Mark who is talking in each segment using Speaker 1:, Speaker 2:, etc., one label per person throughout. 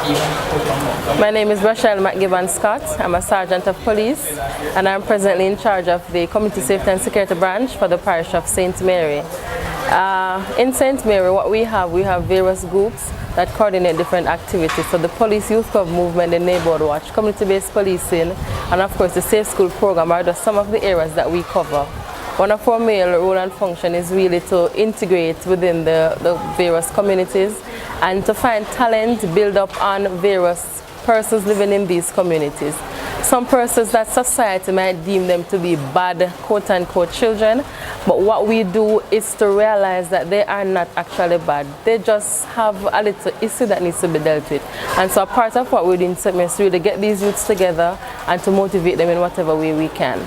Speaker 1: My name is Rochell McGibbons-Scott. I'm a Sergeant of Police and I'm presently in charge of the Community Safety and Security Branch for the parish of St. Mary. In St. Mary, what we have various groups that coordinate different activities. So the Police Youth Club movement, the Neighborhood Watch, community-based policing, and of course the Safe School program are just some of the areas that we cover. One of our main role and function is really to integrate within the various communities and to find talent, build up on various persons living in these communities. Some persons that society might deem them to be bad, quote-unquote, children, but what we do is to realize that they are not actually bad. They just have a little issue that needs to be dealt with. And so a part of what we do in St. Mary is really to get these youths together and to motivate them in whatever way we can.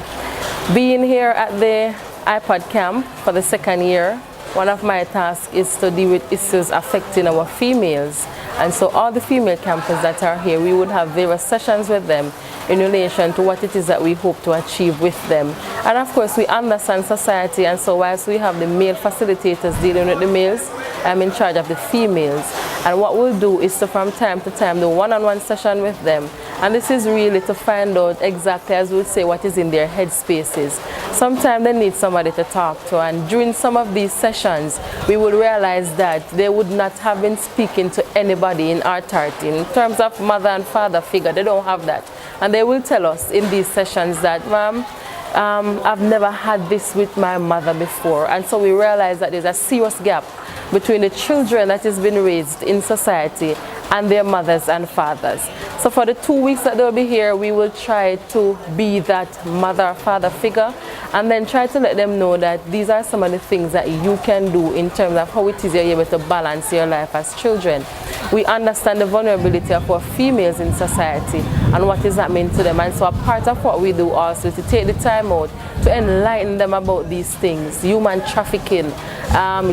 Speaker 1: Being here at the iPad camp for the second year, one of my tasks is to deal with issues affecting our females. And so all the female campers that are here, we would have various sessions with them in relation to what it is that we hope to achieve with them. And of course we understand society, and so whilst we have the male facilitators dealing with the males, I'm in charge of the females. And what we'll do is to from time to time do one-on-one session with them. And this is really to find out exactly, as we would say, what is in their head spaces. Sometimes they need somebody to talk to, and during some of these sessions we will realize that they would not have been speaking to anybody in authority. In terms of mother and father figure, they don't have that. And they will tell us in these sessions that, ma'am, I've never had this with my mother before. And so we realize that there's a serious gap between the children that has been raised in society and their mothers and fathers. So for the 2 weeks that they'll be here, we will try to be that mother or father figure and then try to let them know that these are some of the things that you can do in terms of how it is you're able to balance your life as children. We understand the vulnerability of our females in society and what does that mean to them. And so a part of what we do also is to take the time out to enlighten them about these things. Human trafficking,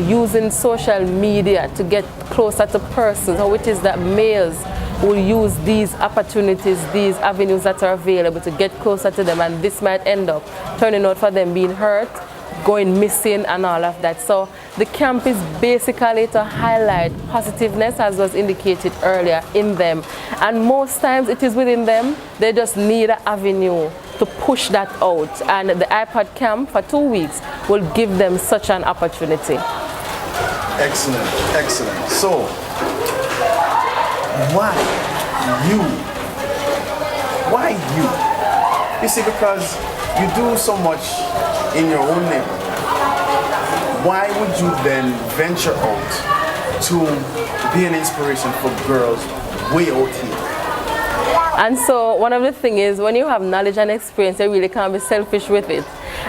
Speaker 1: using social media to get closer to persons, how it is that males will use these opportunities, these avenues that are available to get closer to them, and this might end up turning out for them being hurt, going missing and all of that. So the camp is basically to highlight positiveness, as was indicated earlier, in them. And most times it is within them, they just need an avenue to push that out. And the iPad camp for 2 weeks will give them such an opportunity.
Speaker 2: Excellent, excellent. So, why you? Why you? You see, because you do so much in your own neighborhood. Why would you then venture out to be an inspiration for girls way out here?
Speaker 1: And so one of the things is, when you have knowledge and experience, you really can't be selfish with it.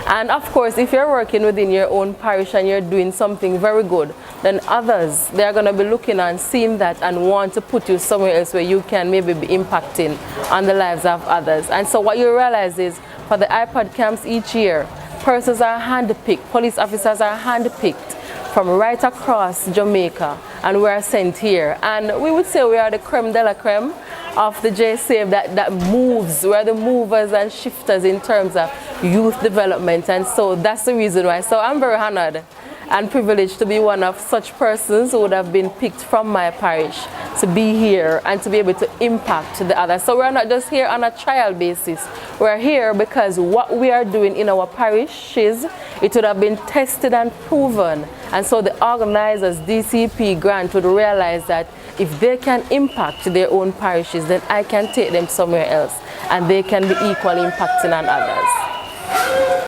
Speaker 1: And of course, if you're working within your own parish and you're doing something very good, then others, they're going to be looking and seeing that and want to put you somewhere else where you can maybe be impacting on the lives of others. And so what you realize is, for the iPad camps each year, persons are handpicked, police officers are handpicked from right across Jamaica, and we are sent here. And we would say we are the creme de la creme of the JSAVE that moves. We are the movers and shifters in terms of youth development, and so that's the reason why. So I'm very honored and privileged to be one of such persons who would have been picked from my parish to be here and to be able to impact the others. So we're not just here on a trial basis. We're here because what we are doing in our parishes, it would have been tested and proven. And so the organizers, DCP grant, would realize that if they can impact their own parishes, then I can take them somewhere else and they can be equally impacting on others.